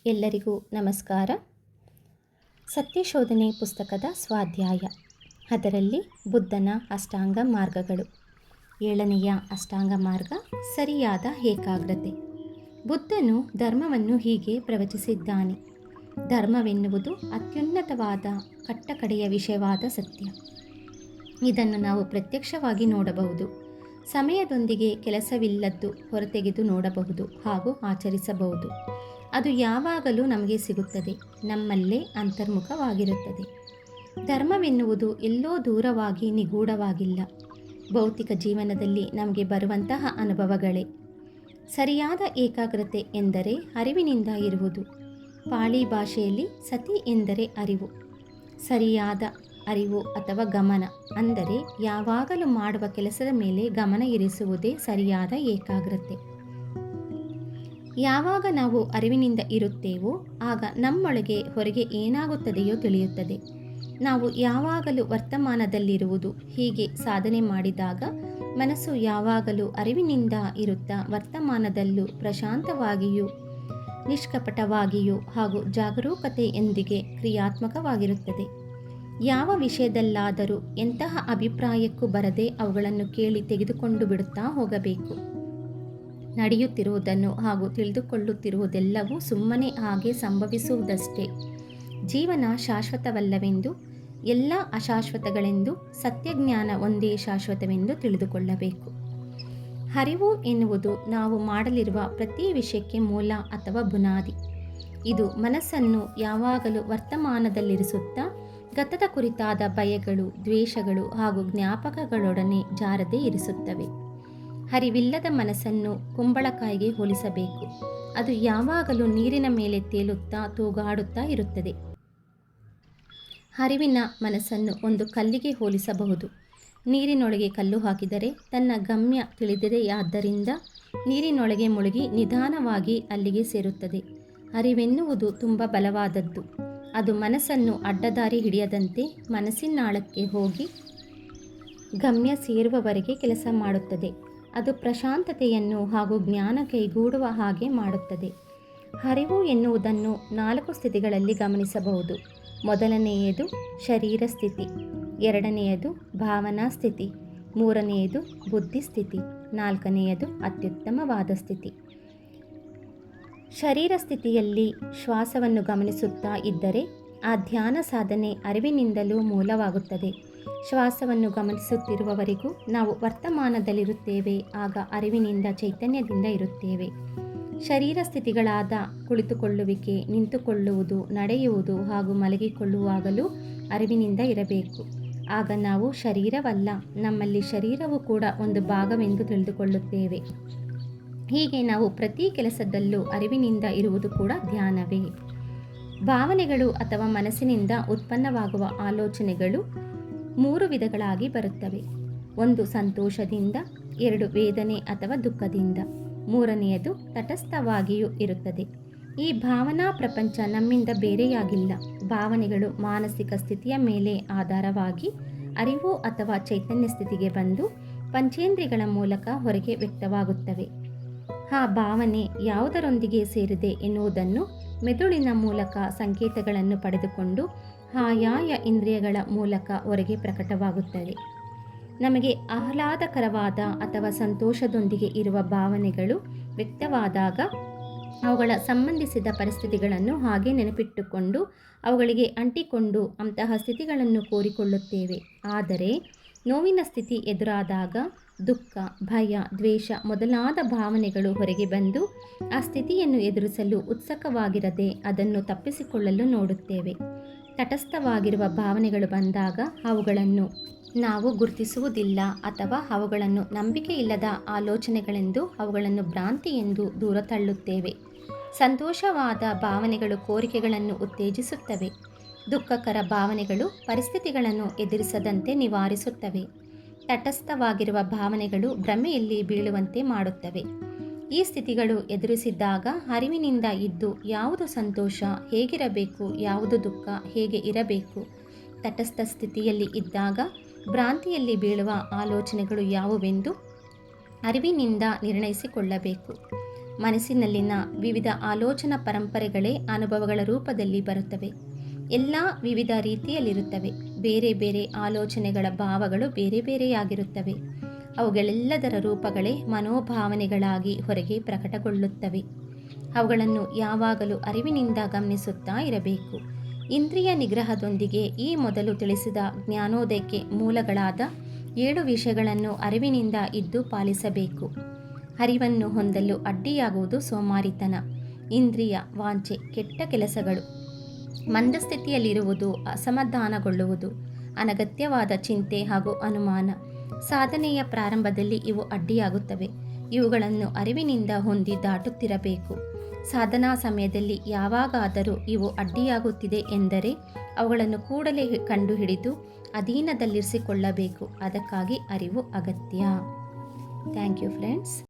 ಎಲ್ಲರಿಗೂ ನಮಸ್ಕಾರ. ಸತ್ಯಶೋಧನೆ ಪುಸ್ತಕದ ಸ್ವಾಧ್ಯಾಯ, ಅದರಲ್ಲಿ ಬುದ್ಧನ ಅಷ್ಟಾಂಗ ಮಾರ್ಗಗಳು. 7ನೆಯ ಅಷ್ಟಾಂಗ ಮಾರ್ಗ ಸರಿಯಾದ ಏಕಾಗ್ರತೆ. ಬುದ್ಧನು ಧರ್ಮವನ್ನು ಹೀಗೆ ಪ್ರವಚಿಸಿದ್ದಾನೆ: ಧರ್ಮವೆನ್ನುವುದು ಅತ್ಯುನ್ನತವಾದ ಕಟ್ಟಕಡೆಯ ವಿಷಯವಾದ ಸತ್ಯ. ಇದನ್ನು ನಾವು ಪ್ರತ್ಯಕ್ಷವಾಗಿ ನೋಡಬಹುದು, ಸಮಯದೊಂದಿಗೆ ಕೆಲಸವಿಲ್ಲದ್ದು ಹೊರತೆಗೆದು ನೋಡಬಹುದು ಹಾಗೂ ಆಚರಿಸಬಹುದು. ಅದು ಯಾವಾಗಲೂ ನಮಗೆ ಸಿಗುತ್ತದೆ, ನಮ್ಮಲ್ಲೇ ಅಂತರ್ಮುಖವಾಗಿರುತ್ತದೆ. ಧರ್ಮವೆನ್ನುವುದು ಎಲ್ಲೋ ದೂರವಾಗಿ ನಿಗೂಢವಾಗಿಲ್ಲ, ಭೌತಿಕ ಜೀವನದಲ್ಲಿ ನಮಗೆ ಬರುವಂತಹ ಅನುಭವಗಳೇ. ಸರಿಯಾದ ಏಕಾಗ್ರತೆ ಎಂದರೆ ಅರಿವಿನಿಂದ ಇರುವುದು. ಪಾಳಿ ಭಾಷೆಯಲ್ಲಿ ಸತಿ ಎಂದರೆ ಅರಿವು. ಸರಿಯಾದ ಅರಿವು ಅಥವಾ ಗಮನ ಅಂದರೆ ಯಾವಾಗಲೂ ಮಾಡುವ ಕೆಲಸದ ಮೇಲೆ ಗಮನ ಇರಿಸುವುದೇ ಸರಿಯಾದ ಏಕಾಗ್ರತೆ. ಯಾವಾಗ ನಾವು ಅರಿವಿನಿಂದ ಇರುತ್ತೇವೋ ಆಗ ನಮ್ಮೊಳಗೆ ಹೊರಗೆ ಏನಾಗುತ್ತದೆಯೋ ತಿಳಿಯುತ್ತದೆ. ನಾವು ಯಾವಾಗಲೂ ವರ್ತಮಾನದಲ್ಲಿರುವುದು. ಹೀಗೆ ಸಾಧನೆ ಮಾಡಿದಾಗ ಮನಸ್ಸು ಯಾವಾಗಲೂ ಅರಿವಿನಿಂದ ಇರುತ್ತಾ ವರ್ತಮಾನದಲ್ಲೂ ಪ್ರಶಾಂತವಾಗಿಯೂ ನಿಷ್ಕಪಟವಾಗಿಯೂ ಹಾಗೂ ಜಾಗರೂಕತೆಯೊಂದಿಗೆ ಕ್ರಿಯಾತ್ಮಕವಾಗಿರುತ್ತದೆ. ಯಾವ ವಿಷಯದಲ್ಲಾದರೂ ಎಂತಹ ಅಭಿಪ್ರಾಯಕ್ಕೂ ಬರದೆ ಅವುಗಳನ್ನು ಕೇಳಿ ತೆಗೆದುಕೊಂಡು ಬಿಡುತ್ತಾ ಹೋಗಬೇಕು. ನಡೆಯುತ್ತಿರುವುದನ್ನು ಹಾಗೂ ತಿಳಿದುಕೊಳ್ಳುತ್ತಿರುವುದೆಲ್ಲವೂ ಸುಮ್ಮನೆ ಹಾಗೆ ಸಂಭವಿಸುವುದಷ್ಟೇ. ಜೀವನ ಶಾಶ್ವತವಲ್ಲವೆಂದು, ಎಲ್ಲ ಅಶಾಶ್ವತಗಳೆಂದು, ಸತ್ಯಜ್ಞಾನ ಒಂದೇ ಶಾಶ್ವತವೆಂದು ತಿಳಿದುಕೊಳ್ಳಬೇಕು. ಅರಿವು ಎನ್ನುವುದು ನಾವು ಮಾಡಲಿರುವ ಪ್ರತಿ ವಿಷಯಕ್ಕೆ ಮೂಲ ಅಥವಾ ಬುನಾದಿ. ಇದು ಮನಸ್ಸನ್ನು ಯಾವಾಗಲೂ ವರ್ತಮಾನದಲ್ಲಿರಿಸುತ್ತಾ ಗತದ ಕುರಿತಾದ ಭಯಗಳು, ದ್ವೇಷಗಳು ಹಾಗೂ ಜ್ಞಾಪಕಗಳೊಡನೆ ಜಾರದೆ ಇರಿಸುತ್ತವೆ. ಅರಿವಿಲ್ಲದ ಮನಸ್ಸನ್ನು ಕುಂಬಳಕಾಯಿಗೆ ಹೋಲಿಸಬೇಕು. ಅದು ಯಾವಾಗಲೂ ನೀರಿನ ಮೇಲೆ ತೇಲುತ್ತಾ ತೂಗಾಡುತ್ತಾ ಇರುತ್ತದೆ. ಅರಿವಿನ ಮನಸ್ಸನ್ನು ಒಂದು ಕಲ್ಲಿಗೆ ಹೋಲಿಸಬಹುದು. ನೀರಿನೊಳಗೆ ಕಲ್ಲು ಹಾಕಿದರೆ ತನ್ನ ಗಮ್ಯ ತಿಳಿದಿದೆಯಾದ್ದರಿಂದ ನೀರಿನೊಳಗೆ ಮುಳುಗಿ ನಿಧಾನವಾಗಿ ಅಲ್ಲಿಗೆ ಸೇರುತ್ತದೆ. ಅರಿವೆನ್ನುವುದು ತುಂಬ ಬಲವಾದದ್ದು. ಅದು ಮನಸ್ಸನ್ನು ಅಡ್ಡದಾರಿ ಹಿಡಿಯದಂತೆ ಮನಸ್ಸಿನಾಳಕ್ಕೆ ಹೋಗಿ ಗಮ್ಯ ಸೇರುವವರೆಗೆ ಕೆಲಸ ಮಾಡುತ್ತದೆ. ಅದು ಪ್ರಶಾಂತತೆಯನ್ನು ಹಾಗೂ ಜ್ಞಾನ ಕೈಗೂಡುವ ಹಾಗೆ ಮಾಡುತ್ತದೆ. ಅರಿವು ಎನ್ನುವುದನ್ನು 4 ಸ್ಥಿತಿಗಳಲ್ಲಿ ಗಮನಿಸಬಹುದು. ಮೊದಲನೆಯದು ಶರೀರ ಸ್ಥಿತಿ, 2ನೆಯದು ಭಾವನಾ ಸ್ಥಿತಿ, 3ನೆಯದು ಬುದ್ಧಿ ಸ್ಥಿತಿ, 4ನೆಯದು ಅತ್ಯುತ್ತಮವಾದ ಸ್ಥಿತಿ. ಶರೀರ ಸ್ಥಿತಿಯಲ್ಲಿ ಶ್ವಾಸವನ್ನು ಗಮನಿಸುತ್ತಾ ಇದ್ದರೆ ಆ ಧ್ಯಾನ ಸಾಧನೆ ಅರಿವಿನಿಂದಲೂ ಮೂಲವಾಗುತ್ತದೆ. ಶ್ವಾಸವನ್ನು ಗಮನಿಸುತ್ತಿರುವವರೆಗೂ ನಾವು ವರ್ತಮಾನದಲ್ಲಿರುತ್ತೇವೆ, ಆಗ ಅರಿವಿನಿಂದ ಚೈತನ್ಯದಿಂದ ಇರುತ್ತೇವೆ. ಶರೀರ ಸ್ಥಿತಿಗಳಾದ ಕುಳಿತುಕೊಳ್ಳುವಿಕೆ, ನಿಂತುಕೊಳ್ಳುವುದು, ನಡೆಯುವುದು ಹಾಗೂ ಮಲಗಿಕೊಳ್ಳುವಾಗಲೂ ಅರಿವಿನಿಂದ ಇರಬೇಕು. ಆಗ ನಾವು ಶರೀರವಲ್ಲ, ನಮ್ಮಲ್ಲಿ ಶರೀರವು ಕೂಡ ಒಂದು ಭಾಗವೆಂದು ತಿಳಿದುಕೊಳ್ಳುತ್ತೇವೆ. ಹೀಗೆ ನಾವು ಪ್ರತಿ ಕೆಲಸದಲ್ಲೂ ಅರಿವಿನಿಂದ ಇರುವುದು ಕೂಡ ಧ್ಯಾನವೇ. ಭಾವನೆಗಳು ಅಥವಾ ಮನಸ್ಸಿನಿಂದ ಉತ್ಪನ್ನವಾಗುವ ಆಲೋಚನೆಗಳು 3 ವಿಧಗಳಾಗಿ ಬರುತ್ತವೆ. 1 ಸಂತೋಷದಿಂದ, 2 ವೇದನೆ ಅಥವಾ ದುಃಖದಿಂದ, 3ನೆಯದು ತಟಸ್ಥವಾಗಿಯೂ ಇರುತ್ತದೆ. ಈ ಭಾವನಾ ಪ್ರಪಂಚ ನಮ್ಮಿಂದ ಬೇರೆಯಾಗಿಲ್ಲ. ಭಾವನೆಗಳು ಮಾನಸಿಕ ಸ್ಥಿತಿಯ ಮೇಲೆ ಆಧಾರವಾಗಿ ಅರಿವು ಅಥವಾ ಚೈತನ್ಯ ಸ್ಥಿತಿಗೆ ಬಂದು ಪಂಚೇಂದ್ರಿಯಗಳ ಮೂಲಕ ಹೊರಗೆ ವ್ಯಕ್ತವಾಗುತ್ತವೆ. ಆ ಭಾವನೆ ಯಾವುದರೊಂದಿಗೆ ಸೇರಿದೆ ಎನ್ನುವುದನ್ನು ಮೆದುಳಿನ ಮೂಲಕ ಸಂಕೇತಗಳನ್ನು ಪಡೆದುಕೊಂಡು ಆಯಾಯ ಇಂದ್ರಿಯಗಳ ಮೂಲಕ ಹೊರಗೆ ಪ್ರಕಟವಾಗುತ್ತವೆ. ನಮಗೆ ಆಹ್ಲಾದಕರವಾದ ಅಥವಾ ಸಂತೋಷದೊಂದಿಗೆ ಇರುವ ಭಾವನೆಗಳು ವ್ಯಕ್ತವಾದಾಗ ಅವುಗಳ ಸಂಬಂಧಿಸಿದ ಪರಿಸ್ಥಿತಿಗಳನ್ನು ಹಾಗೆ ನೆನಪಿಟ್ಟುಕೊಂಡು ಅವುಗಳಿಗೆ ಅಂಟಿಕೊಂಡು ಅಂತಹ ಸ್ಥಿತಿಗಳನ್ನು ಕೋರಿಕೊಳ್ಳುತ್ತೇವೆ. ಆದರೆ ನೋವಿನ ಸ್ಥಿತಿ ಎದುರಾದಾಗ ದುಃಖ, ಭಯ, ದ್ವೇಷ ಮೊದಲಾದ ಭಾವನೆಗಳು ಹೊರಗೆ ಬಂದು ಆ ಸ್ಥಿತಿಯನ್ನು ಎದುರಿಸಲು ಉತ್ಸುಕವಾಗಿರದೆ ಅದನ್ನು ತಪ್ಪಿಸಿಕೊಳ್ಳಲು ನೋಡುತ್ತೇವೆ. ತಟಸ್ಥವಾಗಿರುವ ಭಾವನೆಗಳು ಬಂದಾಗ ಅವುಗಳನ್ನು ನಾವು ಗುರುತಿಸುವುದಿಲ್ಲ ಅಥವಾ ಅವುಗಳನ್ನು ನಂಬಿಕೆಯಿಲ್ಲದ ಆಲೋಚನೆಗಳೆಂದು, ಅವುಗಳನ್ನು ಭ್ರಾಂತಿ ಎಂದು ದೂರ ತಳ್ಳುತ್ತೇವೆ. ಸಂತೋಷವಾದ ಭಾವನೆಗಳು ಕೋರಿಕೆಗಳನ್ನು ಉತ್ತೇಜಿಸುತ್ತವೆ. ದುಃಖಕರ ಭಾವನೆಗಳು ಪರಿಸ್ಥಿತಿಗಳನ್ನು ಎದುರಿಸದಂತೆ ನಿವಾರಿಸುತ್ತವೆ. ತಟಸ್ಥವಾಗಿರುವ ಭಾವನೆಗಳು ಭ್ರಮೆಯಲ್ಲಿ ಬೀಳುವಂತೆ ಮಾಡುತ್ತವೆ. ಈ ಸ್ಥಿತಿಗಳು ಎದುರಿಸಿದಾಗ ಅರಿವಿನಿಂದ ಇದ್ದು ಯಾವುದು ಸಂತೋಷ, ಹೇಗಿರಬೇಕು, ಯಾವುದು ದುಃಖ, ಹೇಗೆ ಇರಬೇಕು, ತಟಸ್ಥ ಸ್ಥಿತಿಯಲ್ಲಿ ಇದ್ದಾಗ ಭ್ರಾಂತಿಯಲ್ಲಿ ಬೀಳುವ ಆಲೋಚನೆಗಳು ಯಾವುವೆಂದು ಅರಿವಿನಿಂದ ನಿರ್ಣಯಿಸಿಕೊಳ್ಳಬೇಕು. ಮನಸ್ಸಿನಲ್ಲಿನ ವಿವಿಧ ಆಲೋಚನಾ ಪರಂಪರೆಗಳೇ ಅನುಭವಗಳ ರೂಪದಲ್ಲಿ ಬರುತ್ತವೆ. ಎಲ್ಲ ವಿವಿಧ ರೀತಿಯಲ್ಲಿರುತ್ತವೆ. ಬೇರೆ ಬೇರೆ ಆಲೋಚನೆಗಳ ಭಾವಗಳು ಬೇರೆ ಬೇರೆಯಾಗಿರುತ್ತವೆ. ಅವುಗಳೆಲ್ಲದರ ರೂಪಗಳೇ ಮನೋಭಾವನೆಗಳಾಗಿ ಹೊರಗೆ ಪ್ರಕಟಗೊಳ್ಳುತ್ತವೆ. ಅವುಗಳನ್ನು ಯಾವಾಗಲೂ ಅರಿವಿನಿಂದ ಗಮನಿಸುತ್ತಾ ಇರಬೇಕು. ಇಂದ್ರಿಯ ನಿಗ್ರಹದೊಂದಿಗೆ ಈ ಮೊದಲು ತಿಳಿಸಿದ ಜ್ಞಾನೋದಯಕ್ಕೆ ಮೂಲಗಳಾದ 7 ವಿಷಯಗಳನ್ನು ಅರಿವಿನಿಂದ ಇದ್ದು ಪಾಲಿಸಬೇಕು. ಅರಿವನ್ನು ಹೊಂದಲು ಅಡ್ಡಿಯಾಗುವುದು ಸೋಮಾರಿತನ, ಇಂದ್ರಿಯ ವಾಂಛೆ, ಕೆಟ್ಟ ಕೆಲಸಗಳು, ಮಂದಸ್ಥಿತಿಯಲ್ಲಿರುವುದು, ಅಸಮಾಧಾನಗೊಳ್ಳುವುದು, ಅನಗತ್ಯವಾದ ಚಿಂತೆ ಹಾಗೂ ಅನುಮಾನ. ಸಾಧನೆಯ ಪ್ರಾರಂಭದಲ್ಲಿ ಇವು ಅಡ್ಡಿಯಾಗುತ್ತವೆ. ಇವುಗಳನ್ನು ಅರಿವಿನಿಂದ ಹೊಂದಿ ದಾಟುತ್ತಿರಬೇಕು. ಸಾಧನಾ ಸಮಯದಲ್ಲಿ ಯಾವಾಗಾದರೂ ಇವು ಅಡ್ಡಿಯಾಗುತ್ತಿದೆ ಎಂದರೆ ಅವುಗಳನ್ನು ಕೂಡಲೇ ಕಂಡುಹಿಡಿದು ಅಧೀನದಲ್ಲಿರಿಸಿಕೊಳ್ಳಬೇಕು. ಅದಕ್ಕಾಗಿ ಅರಿವು ಅಗತ್ಯ. Thank you friends.